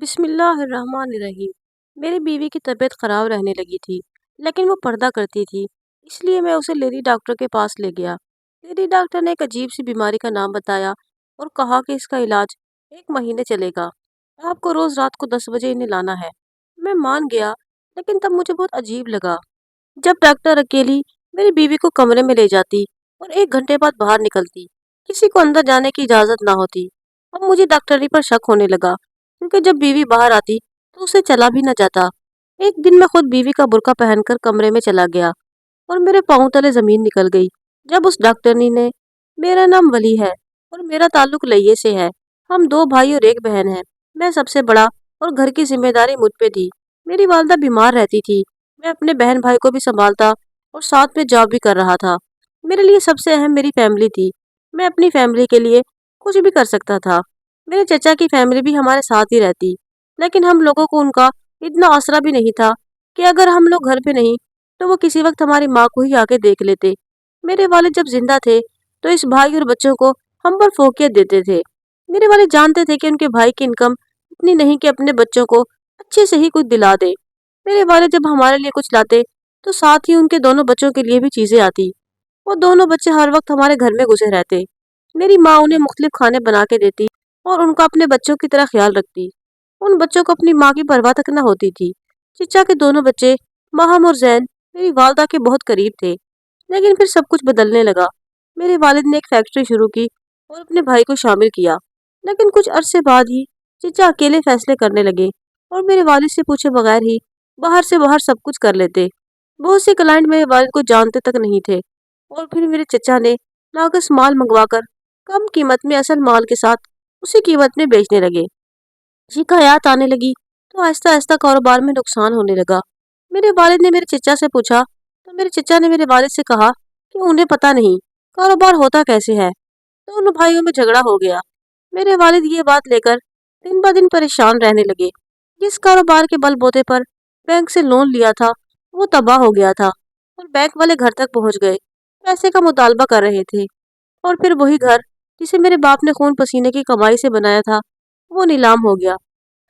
بسم اللہ الرحمن الرحیم۔ میری بیوی کی طبیعت خراب رہنے لگی تھی، لیکن وہ پردہ کرتی تھی، اس لیے میں اسے لیڈی ڈاکٹر کے پاس لے گیا۔ لیڈی ڈاکٹر نے ایک عجیب سی بیماری کا نام بتایا اور کہا کہ اس کا علاج 1 مہینے چلے گا۔ آپ کو روز رات کو 10 بجے انہیں لانا ہے۔ میں مان گیا، لیکن تب مجھے بہت عجیب لگا جب ڈاکٹر اکیلی میری بیوی کو کمرے میں لے جاتی اور 1 گھنٹے بعد باہر نکلتی، کسی کو اندر جانے کی اجازت نہ ہوتی۔ اب مجھے ڈاکٹری پر شک ہونے لگا، کیونکہ جب بیوی باہر آتی تو اسے چلا بھی نہ جاتا۔ ایک دن میں خود بیوی کا برقع پہن کر کمرے میں چلا گیا اور میرے پاؤں تلے زمین نکل گئی جب اس ڈاکٹرنی نے میرا نام ولی ہے اور میرا تعلق لئیے سے ہے، ہم 2 بھائی اور 1 بہن ہیں، میں سب سے بڑا اور گھر کی ذمہ داری مجھ پہ تھی۔ میری والدہ بیمار رہتی تھی، میں اپنے بہن بھائی کو بھی سنبھالتا اور ساتھ میں جاب بھی کر رہا تھا۔ میرے لیے سب سے اہم میری فیملی تھی، میں اپنی فیملی کے لیے کچھ بھی کر سکتا تھا۔ میرے چچا کی فیملی بھی ہمارے ساتھ ہی رہتی، لیکن ہم لوگوں کو ان کا اتنا آسرا بھی نہیں تھا کہ اگر ہم لوگ گھر پہ نہیں تو وہ کسی وقت ہماری ماں کو ہی آ کے دیکھ لیتے۔ میرے والد جب زندہ تھے تو اس بھائی اور بچوں کو ہم پر فوقیت دیتے تھے۔ میرے والد جانتے تھے کہ ان کے بھائی کی انکم اتنی نہیں کہ اپنے بچوں کو اچھے سے ہی کچھ دلا دے۔ میرے والد جب ہمارے لیے کچھ لاتے تو ساتھ ہی ان کے دونوں بچوں کے لیے بھی چیزیں آتی۔ وہ دونوں بچے ہر وقت ہمارے گھر میں گھسے رہتے۔ میری ماں انہیں مختلف کھانے بنا کے دیتی اور ان کا اپنے بچوں کی طرح خیال رکھتی۔ ان بچوں کو اپنی ماں کی پرواہ تک نہ ہوتی تھی۔ چچا کے دونوں بچے ماہم اور زین میری والدہ کے بہت قریب تھے، لیکن پھر سب کچھ بدلنے لگا۔ میرے والد نے ایک فیکٹری شروع کی اور اپنے بھائی کو شامل کیا، لیکن کچھ عرصے بعد ہی چچا اکیلے فیصلے کرنے لگے اور میرے والد سے پوچھے بغیر ہی باہر سے باہر سب کچھ کر لیتے۔ بہت سے کلائنٹ میرے والد کو جانتے تک نہیں تھے اور پھر میرے چچا نے ناقص مال منگوا کر کم قیمت میں اصل مال کے ساتھ اسی قیمت میں بیچنے لگے۔ شکایات آنے لگی تو آہستہ آہستہ کاروبار میں نقصان ہونے لگا۔ میرے والد نے میرے چچا سے پوچھا تو میرے چچا نے میرے والد سے کہا کہ انہیں پتہ نہیں کاروبار ہوتا کیسے ہے۔ دونوں بھائیوں میں جھگڑا ہو گیا۔ میرے والد یہ بات لے کر دن بہ دن پریشان رہنے لگے۔ جس کاروبار کے بل بوتے پر بینک سے لون لیا تھا وہ تباہ ہو گیا تھا اور بینک والے گھر تک پہنچ گئے، پیسے کا مطالبہ کر رہے تھے، اور پھر وہی گھر جسے میرے باپ نے خون پسینے کی کمائی سے بنایا تھا وہ نیلام ہو گیا۔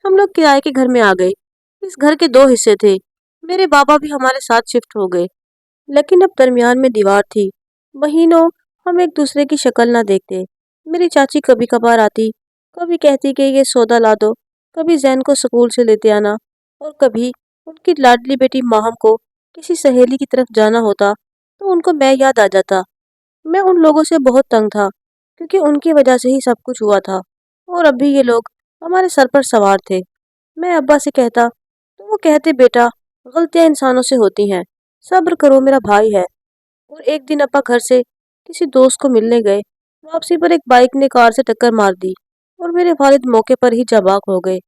ہم لوگ کرائے کے گھر میں آ گئے۔ اس گھر کے 2 حصے تھے۔ میرے بابا بھی ہمارے ساتھ شفٹ ہو گئے، لیکن اب درمیان میں دیوار تھی۔ مہینوں ہم ایک دوسرے کی شکل نہ دیکھتے۔ میری چاچی کبھی کبھار آتی، کبھی کہتی کہ یہ سودا لا دو، کبھی زین کو سکول سے لیتے آنا، اور کبھی ان کی لاڈلی بیٹی ماہم کو کسی سہیلی کی طرف جانا ہوتا تو ان کو میں یاد آ جاتا۔ میں ان لوگوں سے بہت تنگ تھا، کیونکہ ان کی وجہ سے ہی سب کچھ ہوا تھا، اور اب بھی یہ لوگ ہمارے سر پر سوار تھے۔ میں ابا سے کہتا تو وہ کہتے بیٹا غلطیاں انسانوں سے ہوتی ہیں، صبر کرو، میرا بھائی ہے۔ اور ایک دن ابا گھر سے کسی دوست کو ملنے گئے، واپسی پر ایک بائک نے کار سے ٹکر مار دی اور میرے والد موقع پر ہی جاں بحق ہو گئے۔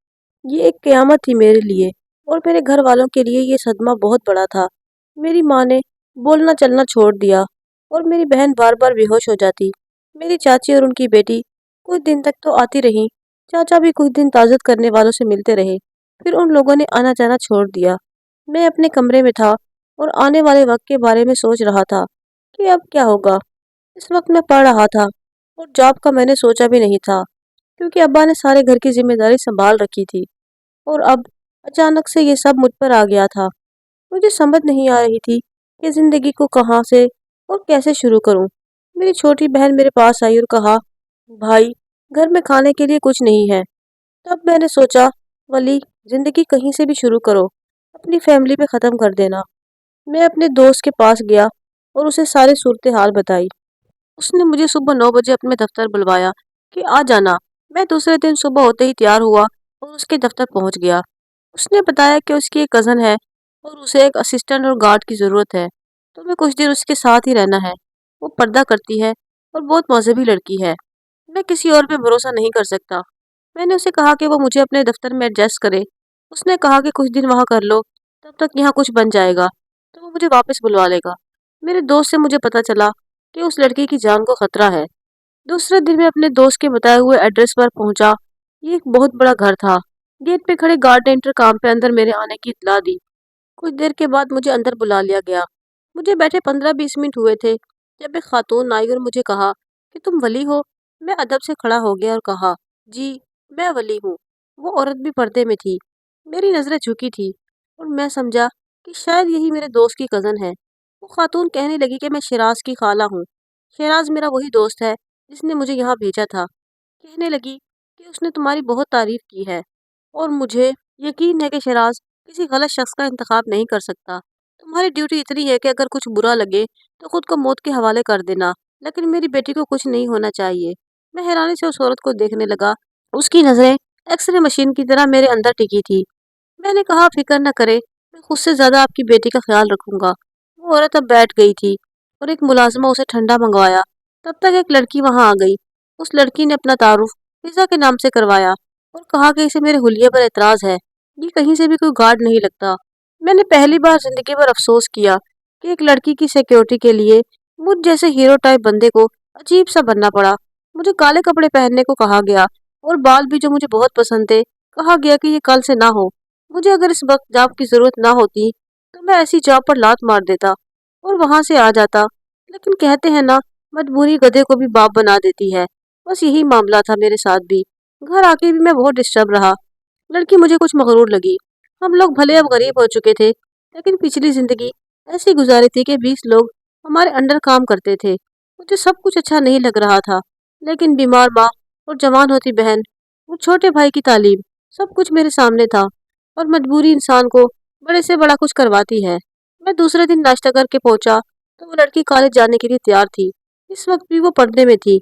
یہ ایک قیامت تھی میرے لیے، اور میرے گھر والوں کے لیے یہ صدمہ بہت بڑا تھا۔ میری ماں نے بولنا چلنا چھوڑ دیا اور میری بہن بار بار بے ہوش ہو جاتی۔ میری چاچی اور ان کی بیٹی کچھ دن تک تو آتی رہی، چاچا بھی کچھ دن تعزیت کرنے والوں سے ملتے رہے، پھر ان لوگوں نے آنا جانا چھوڑ دیا۔ میں اپنے کمرے میں تھا اور آنے والے وقت کے بارے میں سوچ رہا تھا کہ اب کیا ہوگا۔ اس وقت میں پڑھ رہا تھا اور جاب کا میں نے سوچا بھی نہیں تھا، کیونکہ ابا نے سارے گھر کی ذمہ داری سنبھال رکھی تھی، اور اب اچانک سے یہ سب مجھ پر آ گیا تھا۔ مجھے سمجھ نہیں آ رہی تھی کہ زندگی کو کہاں سے اور کیسے شروع کروں۔ میری چھوٹی بہن میرے پاس آئی اور کہا بھائی گھر میں کھانے کے لیے کچھ نہیں ہے۔ تب میں نے سوچا ولی زندگی کہیں سے بھی شروع کرو، اپنی فیملی پہ ختم کر دینا۔ میں اپنے دوست کے پاس گیا اور اسے ساری صورتحال بتائی۔ اس نے مجھے صبح 9 بجے اپنے دفتر بلوایا کہ آ جانا۔ میں دوسرے دن صبح ہوتے ہی تیار ہوا اور اس کے دفتر پہنچ گیا۔ اس نے بتایا کہ اس کی ایک کزن ہے اور اسے ایک اسسٹنٹ اور گارڈ کی ضرورت ہے، تو میں کچھ دن اس کے ساتھ ہی رہنا ہے۔ وہ پردہ کرتی ہے اور بہت مذہبی لڑکی ہے، میں کسی اور پہ بھروسہ نہیں کر سکتا۔ میں نے اسے کہا کہ وہ مجھے اپنے دفتر میں ایڈجسٹ کرے۔ اس نے کہا کہ کچھ دن وہاں کر لو، تب تک یہاں کچھ بن جائے گا تو وہ مجھے واپس بلوا لے گا۔ میرے دوست سے مجھے پتا چلا کہ اس لڑکی کی جان کو خطرہ ہے۔ دوسرے دن میں اپنے دوست کے بتائے ہوئے ایڈریس پر پہنچا۔ یہ ایک بہت بڑا گھر تھا۔ گیٹ پہ کھڑے گارڈ نے انٹر کام پہ اندر میرے آنے کی اطلاع دی۔ کچھ دیر کے بعد مجھے اندر بلا لیا گیا۔ مجھے بیٹھے 15-20 منٹ ہوئے تھے جب ایک خاتون آئی اور مجھے کہا کہ تم ولی ہو؟ میں ادب سے کھڑا ہو گیا اور کہا جی میں ولی ہوں۔ वो औरत भी पर्दे में थी। मेरी नज़रें झुकी थी और मैं समझा कि शायद यही मेरे दोस्त की कज़न है। वो खातून कहने लगी कि मैं शिराज की खाला हूँ। शिराज मेरा वही दोस्त है जिसने मुझे यहाँ भेजा था। कहने लगी कि उसने तुम्हारी बहुत तारीफ की है और मुझे यकीन है कि शिराज किसी गलत शख्स का इंतखाब नहीं कर सकता। तुम्हारी ड्यूटी इतनी है कि अगर कुछ बुरा लगे तो खुद को मौत के हवाले कर देना, लेकिन मेरी बेटी को कुछ नहीं होना चाहिए। मैं हैरानी से उस औरत को देखने लगा। उसकी नज़रें एक्सरे मशीन की तरह मेरे अंदर टिकी थी। मैंने कहा, फिक्र न करे, मैं खुद से ज्यादा आपकी बेटी का ख्याल रखूंगा। वो औरत अब बैठ गई थी और एक मुलाजिमा उसे ठंडा मंगवाया। तब तक एक लड़की वहां आ गई। उस लड़की ने अपना तारुफ फिजा के नाम से करवाया और कहा कि इसे मेरे हुलिये पर एतराज है। ये कहीं से भी कोई गार्ड नहीं लगता। मैंने पहली बार जिंदगी पर अफसोस किया कि एक लड़की की सिक्योरिटी के लिए मुझ जैसे हीरो टाइप बंदे को अजीब सा बनना पड़ा। मुझे काले कपड़े पहनने को कहा गया और बाल भी जो मुझे बहुत पसंद थे, कहा गया कि ये कल से ना हो। मुझे अगर इस वक्त जॉब की जरूरत ना होती तो मैं ऐसी जॉब पर लात मार देता और वहां से आ जाता। लेकिन कहते हैं ना, मजबूरी गधे को भी बाप बना देती है। बस यही मामला था मेरे साथ भी। घर आके भी मैं बहुत डिस्टर्ब रहा। लड़की मुझे कुछ मगरूर लगी। हम लोग भले अब गरीब हो चुके थे, लेकिन पिछली जिंदगी ऐसी गुजारी थी कि 20 लोग हमारे अंडर काम करते थे। मुझे सब कुछ अच्छा नहीं लग रहा था, लेकिन बीमार माँ और जवान होती बहन और छोटे भाई की तालीम, सब कुछ मेरे सामने था। और मजबूरी इंसान को बड़े से बड़ा कुछ करवाती है। मैं दूसरे दिन नाश्ता करके पहुंचा तो वो लड़की कॉलेज जाने के लिए तैयार थी। इस वक्त भी वो पर्दे में थी।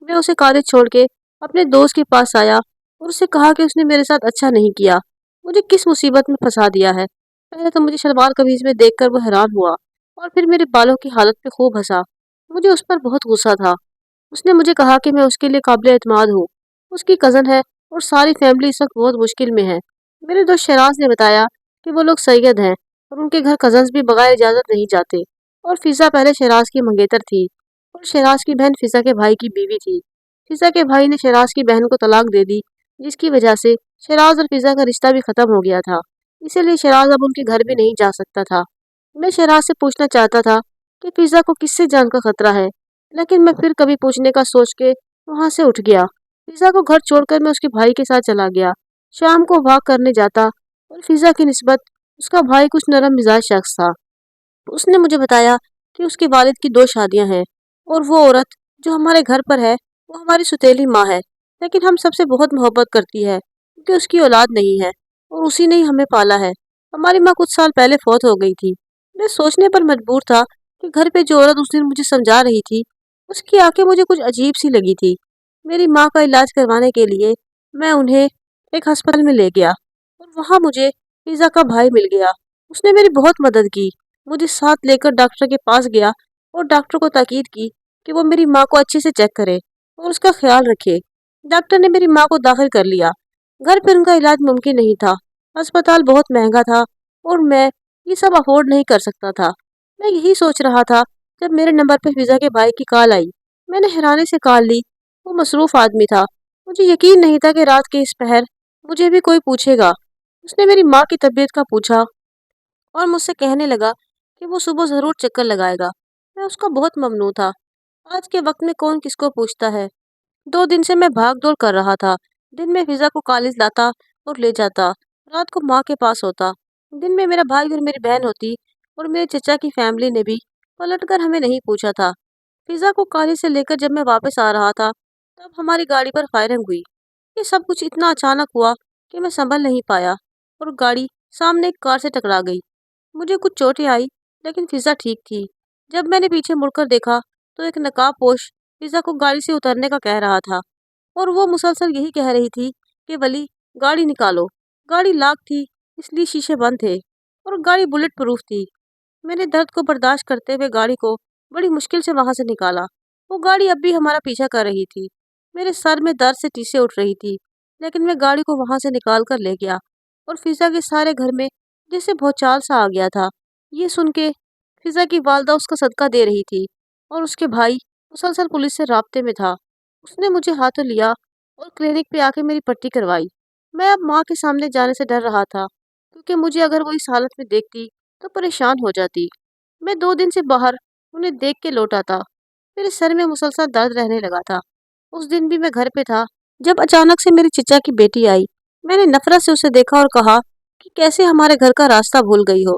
मैं उसे कॉलेज छोड़ के अपने दोस्त के पास आया और उससे कहा कि उसने मेरे साथ अच्छा नहीं किया, मुझे किस मुसीबत में फंसा दिया है। पहले तो मुझे सलवार कमीज में देखकर वो हैरान हुआ और फिर मेरे बालों की हालत पे खूब हंसा। मुझे उस पर बहुत गुस्सा था। उसने मुझे कहा कि मैं उसके लिए काबिल एतमाद हूँ। उसकी कज़न है और सारी फैमिली इस वक्त बहुत मुश्किल में है। मेरे दोस्त शराज ने बताया कि वो लोग सैयद हैं और उनके घर कज़न्स भी बगैर इजाज़त नहीं जाते। और फिज़ा पहले शराज की मंगेतर थी और शराज की बहन फिज़ा के भाई की बीवी थी। फिज़ा के भाई ने शराज की बहन को तलाक दे दी, जिसकी वजह से शराज और फिज़ा का रिश्ता भी ख़त्म हो गया था। इसीलिए शराज अब उनके घर भी नहीं जा सकता था। मैं शराज से पूछना चाहता था कि फिज़ा को किससे जान का खतरा है, लेकिन मैं फिर कभी पूछने का सोच के वहां से उठ गया। फिजा को घर छोड़कर मैं उसके भाई के साथ चला गया। शाम को वॉक करने जाता और फिजा की निस्बत उसका भाई कुछ नरम मिजाज शख्स था। उसने मुझे बताया कि उसके वालिद की 2 शादियां हैं और वो औरत जो हमारे घर पर है वो हमारी सुतेली माँ है, लेकिन हम सबसे बहुत मोहब्बत करती है क्योंकि उसकी औलाद नहीं है और उसी ने ही हमें पाला है। हमारी माँ कुछ साल पहले फौत हो गई थी। मैं सोचने पर मजबूर था कि घर पे जो औरत उस दिन मुझे समझा रही थी, उसकी आंखें मुझे कुछ अजीब सी लगी थी। मेरी माँ का इलाज करवाने के लिए मैं उन्हें एक अस्पताल में ले गया और वहाँ मुझे पिज़्ज़ा का भाई मिल गया। उसने मेरी बहुत मदद की, मुझे साथ लेकर डॉक्टर के पास गया और डॉक्टर को ताकीद की कि वो मेरी माँ को अच्छे से चेक करे और उसका ख्याल रखे। डॉक्टर ने मेरी माँ को दाखिल कर लिया। घर पर उनका इलाज मुमकिन नहीं था, अस्पताल बहुत महंगा था और मैं ये सब अफोर्ड नहीं कर सकता था। मैं यही सोच रहा था जब मेरे नंबर पर फिजा के भाई की कॉल आई। मैंने हैरानी से कॉल ली। वो मसरूफ आदमी था। मुझे यकीन नहीं था कि रात के इस पहर मुझे भी कोई पूछेगा। उसने मेरी माँ की तबीयत का पूछा और मुझसे कहने लगा कि वो सुबह जरूर चक्कर लगाएगा। मैं उसका बहुत ममनू था। आज के वक्त में कौन किसको पूछता है। 2 दिन से मैं भाग दौड़ कर रहा था। दिन में फिजा को कॉलेज लाता और ले जाता, रात को माँ के पास होता। दिन में मेरा भाई और मेरी बहन होती और मेरे चचा की फैमिली ने भी पलटकर हमें नहीं पूछा था। फिजा को कॉलेज से लेकर जब मैं वापस आ रहा था तब हमारी गाड़ी पर फायरिंग हुई। ये सब कुछ इतना अचानक हुआ कि मैं संभल नहीं पाया और गाड़ी सामने एक कार से टकरा गई। मुझे कुछ चोटें आई, लेकिन फिजा ठीक थी। जब मैंने पीछे मुड़कर देखा तो एक नकाबपोश फिजा को गाड़ी से उतरने का कह रहा था और वो मुसलसल यही कह रही थी कि वली, गाड़ी निकालो। गाड़ी लॉक थी, इसलिए शीशे बंद थे और गाड़ी बुलेट प्रूफ थी। मैंने दर्द को बर्दाश्त करते हुए गाड़ी को बड़ी मुश्किल से वहां से निकाला। वो गाड़ी अब भी हमारा पीछा कर रही थी। मेरे सर में दर्द से टीसें उठ रही थी, लेकिन मैं गाड़ी को वहां से निकाल कर ले गया और फिजा के सारे घर में जैसे भौचाल सा आ गया था। ये सुन के फिजा की वालदा उसका सदका दे रही थी और उसके भाई मुसलसल पुलिस से राब्ते में था। उसने मुझे हाथों लिया और क्लिनिक पे आके मेरी पट्टी करवाई। मैं अब माँ के सामने जाने से डर रहा था क्योंकि मुझे अगर वो इस हालत में देखती तो परेशान हो जाती। मैं 2 दिन से बाहर उन्हें देख के लौटा था। मेरे सर में मुसलसल दर्द रहने लगा था। उस दिन भी मैं घर पे था जब अचानक से मेरी चचा की बेटी आई। मैंने नफरत से उसे देखा और कहा कि कैसे हमारे घर का रास्ता भूल गई हो।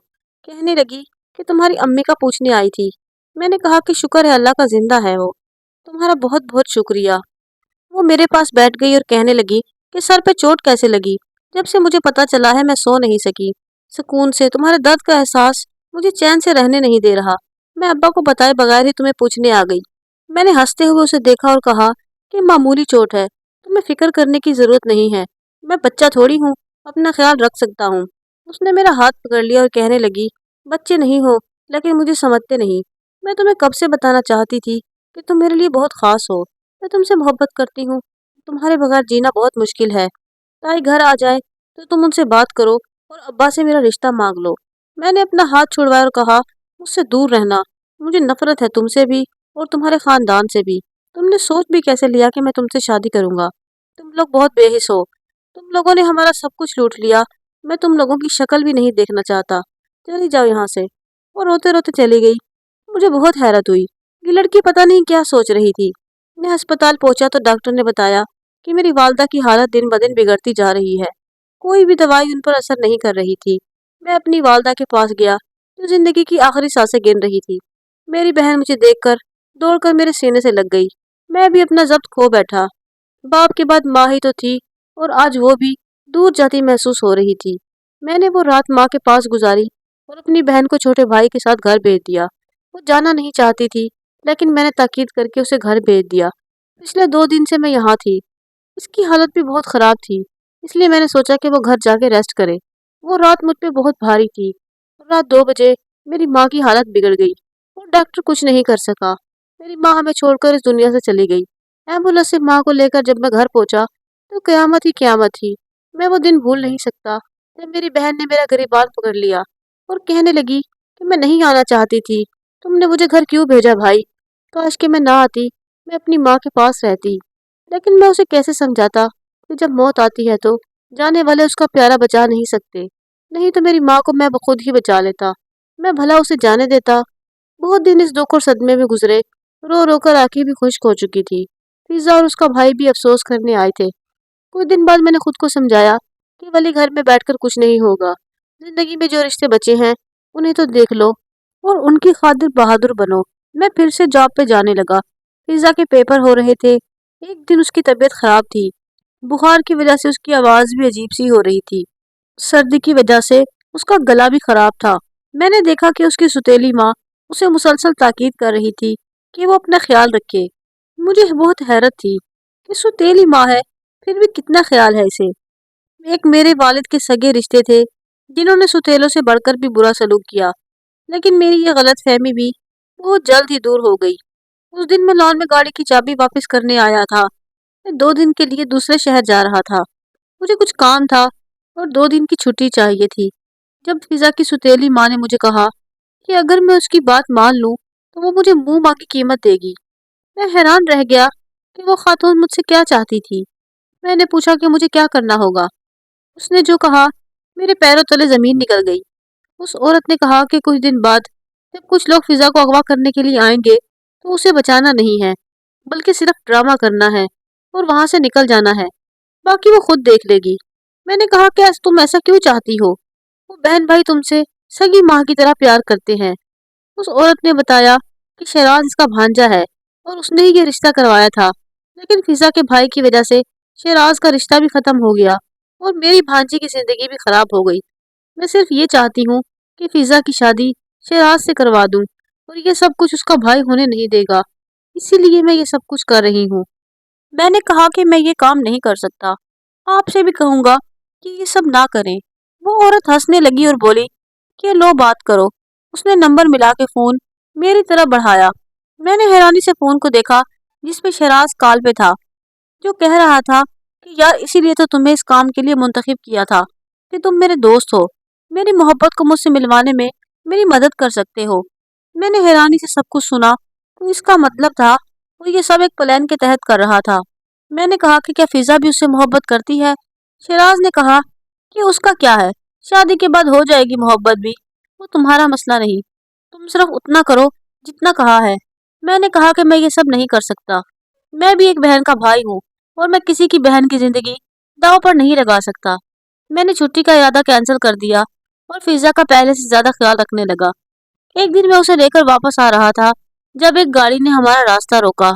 कहने लगी कि तुम्हारी अम्मी का पूछने आई थी। मैंने कहा कि शुक्र है अल्लाह का जिंदा है वो। तुम्हारा बहुत बहुत शुक्रिया। वो मेरे पास बैठ गई और कहने लगी कि सर पे चोट कैसे लगी। जब से मुझे पता चला है मैं सो नहीं सकी। सुकून से तुम्हारे दर्द का एहसास मुझे चैन से रहने नहीं दे रहा। मैं अब्बा को बताए बगैर ही तुम्हें पूछने आ गई। मैंने हंसते हुए उसे देखा और कहा कि मामूली चोट है, तुम्हें फिक्र करने की जरूरत नहीं है। मैं बच्चा थोड़ी हूँ, अपना ख्याल रख सकता हूँ। उसने मेरा हाथ पकड़ लिया और कहने लगी, बच्चे नहीं हो, लेकिन मुझे समझते नहीं। मैं तुम्हें कब से बताना चाहती थी कि तुम मेरे लिए बहुत खास हो। मैं तुमसे मोहब्बत करती हूँ। तुम्हारे बगैर जीना बहुत मुश्किल है। ताई घर आ जाए तो तुम उनसे बात करो और अब्बा से मेरा रिश्ता मांग लो। मैंने अपना हाथ छुड़वाया और कहा, मुझसे दूर रहना। मुझे नफरत है तुमसे भी और तुम्हारे खानदान से भी। तुमने सोच भी कैसे लिया कि मैं तुमसे शादी करूंगा? तुम लोग बहुत बेहिस हो। तुम लोगों ने हमारा सब कुछ लूट लिया। मैं तुम लोगों की शक्ल भी नहीं देखना चाहता। चली जाओ यहाँ से। वो रोते रोते चली गई। मुझे बहुत हैरत हुई। ये लड़की पता नहीं क्या सोच रही थी। मैं अस्पताल पहुंचा तो डॉक्टर ने बताया कि मेरी वालदा की हालत दिन ब दिन बिगड़ती जा रही है। कोई भी दवाई उन पर असर नहीं कर रही थी। मैं अपनी वालदा के पास गया जो जिंदगी की आखिरी सांसें गिन रही थी। मेरी बहन मुझे देखकर दौड़कर मेरे सीने से लग गई। मैं भी अपना जब्त खो बैठा। बाप के बाद माँ ही तो थी और आज वो भी दूर जाती महसूस हो रही थी। मैंने वो रात माँ के पास गुजारी और अपनी बहन को छोटे भाई के साथ घर भेज दिया। वो जाना नहीं चाहती थी, लेकिन मैंने ताकीद करके उसे घर भेज दिया। पिछले 2 दिन से मैं यहाँ थी। इसकी हालत भी बहुत ख़राब थी, इसलिए मैंने सोचा कि वो घर जाके रेस्ट करे। वो रात मुझ पे बहुत भारी थी। रात 2 बजे मेरी माँ की हालत बिगड़ गई और डॉक्टर कुछ नहीं कर सका। मेरी माँ हमें छोड़कर इस दुनिया से चली गई। एम्बुलेंस से माँ को लेकर जब मैं घर पहुंचा तो क़यामत ही क़यामत थी। मैं वो दिन भूल नहीं सकता जब मेरी बहन ने मेरा गिरबान पकड़ लिया और कहने लगी कि मैं नहीं आना चाहती थी। तुमने मुझे घर क्यों भेजा भाई? काश कि मैं ना आती, मैं अपनी माँ के पास रहती। लेकिन मैं उसे कैसे समझाता कि जब मौत आती है तो जाने वाले उसका प्यारा बचा नहीं सकते। नहीं तो मेरी माँ को मैं खुद ही बचा लेता। मैं भला उसे जाने देता। बहुत दिन इस दुख और सदमे में गुजरे। रो रो कर आंखें भी खुश्क हो चुकी थी। फिजा और उसका भाई भी अफसोस करने आए थे। कुछ दिन बाद मैंने खुद को समझाया कि वली घर में बैठकर कुछ नहीं होगा। जिंदगी में जो रिश्ते बचे हैं उन्हें तो देख लो और उनकी खातिर बहादुर बनो। मैं फिर से जॉब पे जाने लगा। फिजा के पेपर हो रहे थे। एक दिन उसकी तबीयत खराब थी। बुखार की वजह से उसकी आवाज भी अजीब सी हो रही थी। सर्दी की वजह से उसका गला भी खराब था। मैंने देखा कि उसकी सुतेली माँ उसे मुसलसल ताकीद कर रही थी कि वो अपना ख्याल रखे। मुझे बहुत हैरत थी कि सुतेली माँ है फिर भी कितना ख्याल है इसे। एक मेरे वालिद के सगे रिश्ते थे जिन्होंने सुतेलों से बढ़कर भी बुरा सलूक किया। लेकिन मेरी ये गलत फहमी भी बहुत जल्द ही दूर हो गई। उस दिन मैं लॉन में गाड़ी की चाबी वापस करने आया था। मैं 2 दिन के लिए दूसरे शहर जा रहा था। मुझे कुछ काम था और 2 दिन की छुट्टी चाहिए थी। जब फिजा की सुतेली माँ ने मुझे कहा कि अगर मैं उसकी बात मान लूं तो वो मुझे मुंह मांगी कीमत देगी, मैं हैरान रह गया कि वो खातून मुझसे क्या चाहती थी। मैंने पूछा कि मुझे क्या करना होगा। उसने जो कहा, मेरे पैरों तले जमीन निकल गई। उस औरत ने कहा कि कुछ दिन बाद जब कुछ लोग फिजा को अगवा करने के लिए आएंगे तो उसे बचाना नहीं है, बल्कि सिर्फ ड्रामा करना है और वहां से निकल जाना है। बाकी वो खुद देख लेगी। मैंने कहा कि आज तुम ऐसा क्यों चाहती हो? वो बहन भाई तुमसे सगी माँ की तरह प्यार करते हैं। उस औरत ने बताया कि शहराज इसका भांजा है और उसने ही ये रिश्ता करवाया था। लेकिन फिजा के भाई की वजह से शहराज का रिश्ता भी खत्म हो गया और मेरी भांजी की जिंदगी भी खराब हो गई। मैं सिर्फ ये चाहती हूँ कि फिजा की शादी शहराज से करवा दूँ और ये सब कुछ उसका भाई होने नहीं देगा। इसीलिए मैं ये सब कुछ कर रही हूँ। मैंने कहा कि मैं ये काम नहीं कर सकता। आपसे भी कहूंगा कि ये सब ना करें। वो औरत हंसने लगी और बोली कि लो बात करो। उसने नंबर मिला के फोन मेरी तरफ बढ़ाया। मैंने हैरानी से फोन को देखा जिसपे शहराज कॉल पे था, जो कह रहा था कि यार इसीलिए तो तुम्हें इस काम के लिए मुंतखब किया था कि तुम मेरे दोस्त हो, मेरी मोहब्बत को मुझसे मिलवाने में मेरी मदद कर सकते हो। मैंने हैरानी से सब कुछ सुना तो इसका मतलब था वो ये सब एक प्लान के तहत कर रहा था। मैंने कहा कि क्या फिजा भी उससे मोहब्बत करती है? शिराज ने कहा कि उसका क्या है, शादी के बाद हो जाएगी मोहब्बत भी, वो तुम्हारा मसला नहीं। तुम सिर्फ उतना करो जितना कहा है। मैंने कहा कि मैं ये सब नहीं कर सकता। मैं भी एक बहन का भाई हूँ और मैं किसी की बहन की जिंदगी दांव पर नहीं लगा सकता। मैंने छुट्टी का इरादा कैंसिल कर दिया और फिजा का पहले से ज्यादा ख्याल रखने लगा। एक दिन मैं उसे लेकर वापस आ रहा था जब एक गाड़ी ने हमारा रास्ता रोका।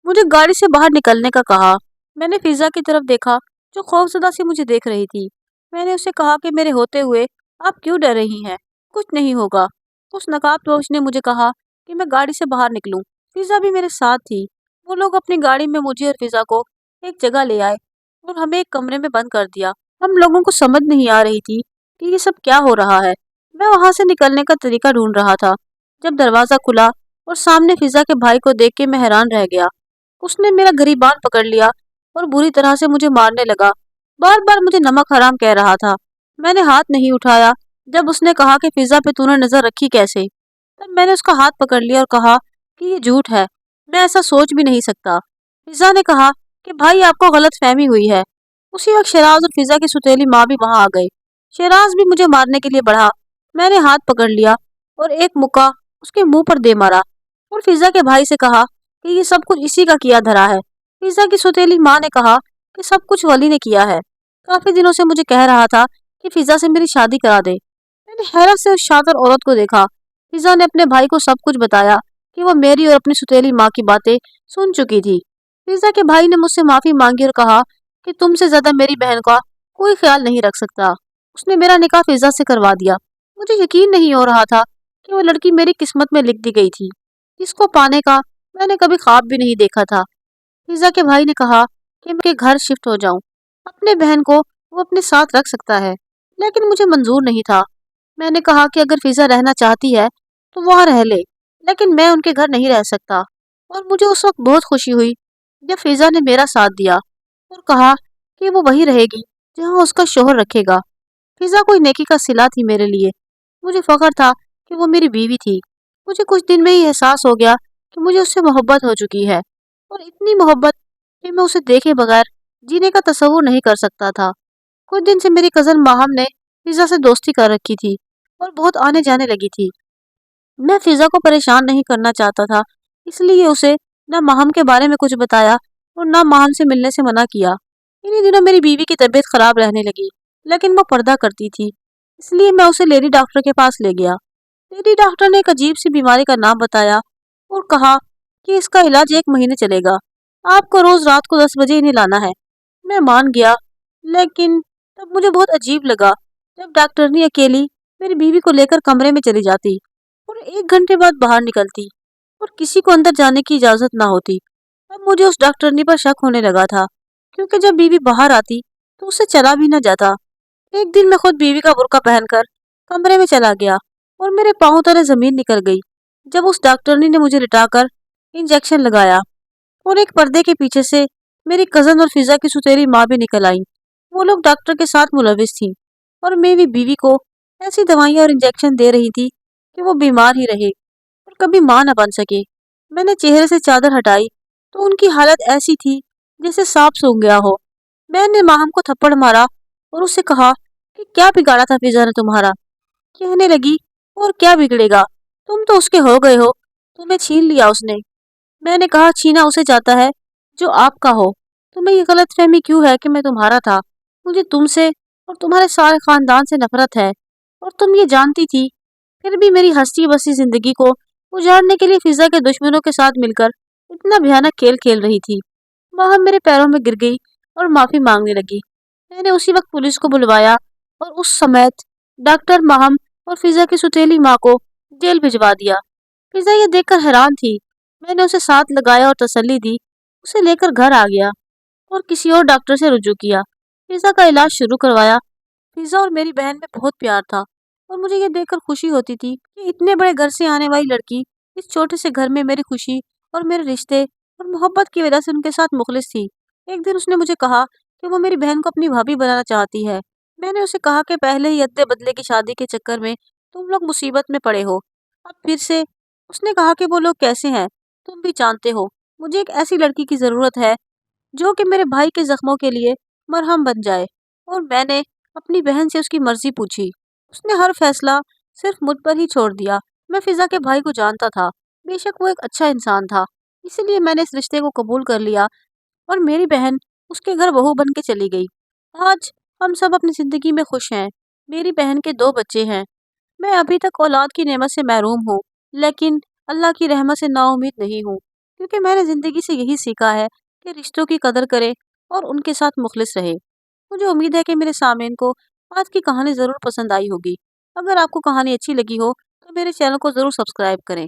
मुझे गाड़ी से बाहर निकलने का कहा। मैंने फिजा की तरफ देखा जो खौफजदा से मुझे देख रही थी। मैंने उसे कहा कि मेरे होते हुए आप क्यों डर रही हैं? कुछ नहीं होगा। उस नकाबपोश ने मुझे कहा कि मैं गाड़ी से बाहर निकलूं। फिजा भी मेरे साथ थी। वो लोग अपनी गाड़ी में मुझे और फिजा को एक जगह ले आए और हमें एक कमरे में बंद कर दिया। हम लोगों को समझ नहीं आ रही थी कि ये सब क्या हो रहा है। मैं वहां से निकलने का तरीका ढूंढ रहा था जब दरवाजा खुला और सामने फिजा के भाई को देख के मैं हैरान रह गया। उसने मेरा गिरीबान पकड़ लिया और बुरी तरह से मुझे मारने लगा। बार बार मुझे नमक हराम कह रहा था। मैंने हाथ नहीं उठाया जब उसने कहा कि फिजा पे तूने नजर रखी कैसे? तब मैंने उसका हाथ पकड़ लिया और कहा कि ये झूठ है, मैं ऐसा सोच भी नहीं सकता। फिजा ने कहा कि भाई आपको गलत फहमी हुई है। उसी वक्त शहराज और फिजा की सुतेली माँ भी वहां आ गई। शहराज भी मुझे मारने के लिए बढ़ा। मैंने हाथ पकड़ लिया और एक मुक्का उसके मुंह पर दे मारा और फिजा के भाई से कहा कि ये सब कुछ इसी का किया धरा है। फिजा की सुतेली माँ ने कहा कि सब कुछ वली ने किया है। काफी दिनों से मुझे कह रहा था कि फिजा से मेरी शादी करा दे। मैंने हैरत से उस शातिर औरत को देखा। फिजा ने अपने भाई को सब कुछ बताया कि वो मेरी और अपनी सुतेली माँ की बातें सुन चुकी थी। फिजा के भाई ने मुझसे माफी मांगी और कहा कि तुमसे ज्यादा मेरी बहन का कोई ख्याल नहीं रख सकता। उसने मेरा निकाह फिजा से करवा दिया। मुझे यकीन नहीं हो रहा था कि वो लड़की मेरी किस्मत में लिख दी गई थी, जिसको पाने का मैंने कभी ख्वाब भी नहीं देखा था। फिजा के भाई ने कहा कि मैं घर शिफ्ट हो जाऊं। अपने बहन को वो अपने साथ रख सकता है, लेकिन मुझे मंजूर नहीं था। मैंने कहा कि अगर फिजा रहना चाहती है तो वहाँ रह ले, लेकिन मैं उनके घर नहीं रह सकता। और मुझे उस वक्त बहुत खुशी हुई जब फिजा ने मेरा साथ दिया और कहा कि वो वहीं रहेगी जहाँ उसका शोहर रखेगा। फिजा कोई नेकी का सिला थी मेरे लिए। मुझे फख्र था कि वो मेरी बीवी थी। मुझे कुछ दिन में ही एहसास हो गया कि मुझे उससे मोहब्बत हो चुकी है, और इतनी मोहब्बत कि मैं उसे देखे बगैर जीने का तसव्वुर नहीं कर सकता था। कुछ दिन से मेरी कजन माहम ने फिजा से दोस्ती कर रखी थी और बहुत आने जाने लगी थी। मैं फिजा को परेशान नहीं करना चाहता था, इसलिए उसे न माहम के बारे में कुछ बताया और न माहम से मिलने से मना किया। इन्हीं दिनों मेरी बीवी की तबीयत खराब रहने लगी, लेकिन वो पर्दा करती थी, इसलिए मैं उसे लेडी डॉक्टर के पास ले गया। लेडी डॉक्टर ने एक अजीब सी बीमारी का नाम बताया और कहा कि इसका इलाज 1 महीने चलेगा। आपको रोज रात को 10 बजे इन्हें लाना है। मैं मान गया, लेकिन तब मुझे बहुत अजीब लगा जब डॉक्टरनी अकेली मेरी बीवी को लेकर कमरे में चली जाती और 1 घंटे बाद बाहर निकलती और किसी को अंदर जाने की इजाजत ना होती। अब मुझे उस डॉक्टरनी पर शक होने लगा था, क्योंकि जब बीवी बाहर आती तो उससे चला भी न जाता। एक दिन मैं खुद बीवी का बुर्का पहनकर कमरे में चला गया और मेरे पांव तले जमीन निकल गई जब उस डॉक्टरनी ने मुझे लिटाकर इंजेक्शन लगाया। और एक पर्दे के पीछे से मेरी कजन और फिजा की सुतेली माँ भी निकल आई। वो लोग डॉक्टर के साथ मुलविस थी और मेरी बीवी को ऐसी दवाइयाँ और इंजेक्शन दे रही थी कि वो बीमार ही रहे और कभी माँ न बन सके। मैंने चेहरे से चादर हटाई तो उनकी हालत ऐसी थी जैसे सांप सूंघ गया हो। मैंने माहम को थप्पड़ मारा और उससे कहा कि क्या बिगाड़ा था फिजा ने तुम्हारा? कहने लगी, और क्या बिगड़ेगा, तुम तो उसके हो गए हो, तुम्हें छीन लिया उसने। मैंने कहा, छीना उसे जाता है जो आपका हो। तुम्हें ये गलतफहमी क्यों है कि मैं तुम्हारा था? मुझे तुमसे और तुम्हारे सारे खानदान से नफरत है, और तुम ये जानती थी। फिर भी मेरी हंसी बसी जिंदगी को उजाड़ने के लिए फिजा के दुश्मनों के साथ मिलकर इतना भयानक खेल खेल रही थी। वह मेरे पैरों में गिर गई और माफी मांगने लगी। मैंने उसी वक्त पुलिस को बुलवाया और उस समय डॉक्टर माहम और फिजा की सुतेली माँ को जेल भिजवा दिया। फिजा ये देखकर हैरान थी। मैंने उसे साथ लगाया और तसल्ली दी। उसे लेकर घर आ गया और किसी और डॉक्टर से रुजू किया। फिजा का इलाज शुरू करवाया। फिजा और मेरी बहन में बहुत प्यार था और मुझे ये देखकर खुशी होती थी कि इतने बड़े घर से आने वाली लड़की इस छोटे से घर में मेरी खुशी और मेरे रिश्ते और मोहब्बत की वजह से उनके साथ मुखलिस थी। एक दिन उसने मुझे कहा कि वो मेरी बहन को अपनी भाभी बनाना चाहती है। मैंने उसे कहा कि पहले ही अदले बदले की शादी के चक्कर में तुम लोग मुसीबत में पड़े हो, अब फिर से। उसने कहा कि वो लोग कैसे हैं तुम भी जानते हो। मुझे एक ऐसी लड़की की जरूरत है जो कि मेरे भाई के जख्मों के लिए मरहम बन जाए। और मैंने अपनी बहन से उसकी मर्जी पूछी। उसने हर फैसला सिर्फ मुझ पर ही छोड़ दिया। मैं फिजा के भाई को जानता था, बेशक वो एक अच्छा इंसान था, इसीलिए मैंने इस रिश्ते को कबूल कर लिया और मेरी बहन उसके घर बहू बन के चली गई। آج ہم سب اپنی زندگی میں خوش ہیں۔ میری بہن کے 2 بچے ہیں۔ میں ابھی تک اولاد کی نعمت سے محروم ہوں، لیکن اللہ کی رحمت سے نا امید نہیں ہوں، کیونکہ میں نے زندگی سے یہی سیکھا ہے کہ رشتوں کی قدر کرے اور ان کے ساتھ مخلص رہے۔ مجھے امید ہے کہ میرے سامعین کو آج کی کہانی ضرور پسند آئی ہوگی۔ اگر آپ کو کہانی اچھی لگی ہو تو میرے چینل کو ضرور سبسکرائب کریں۔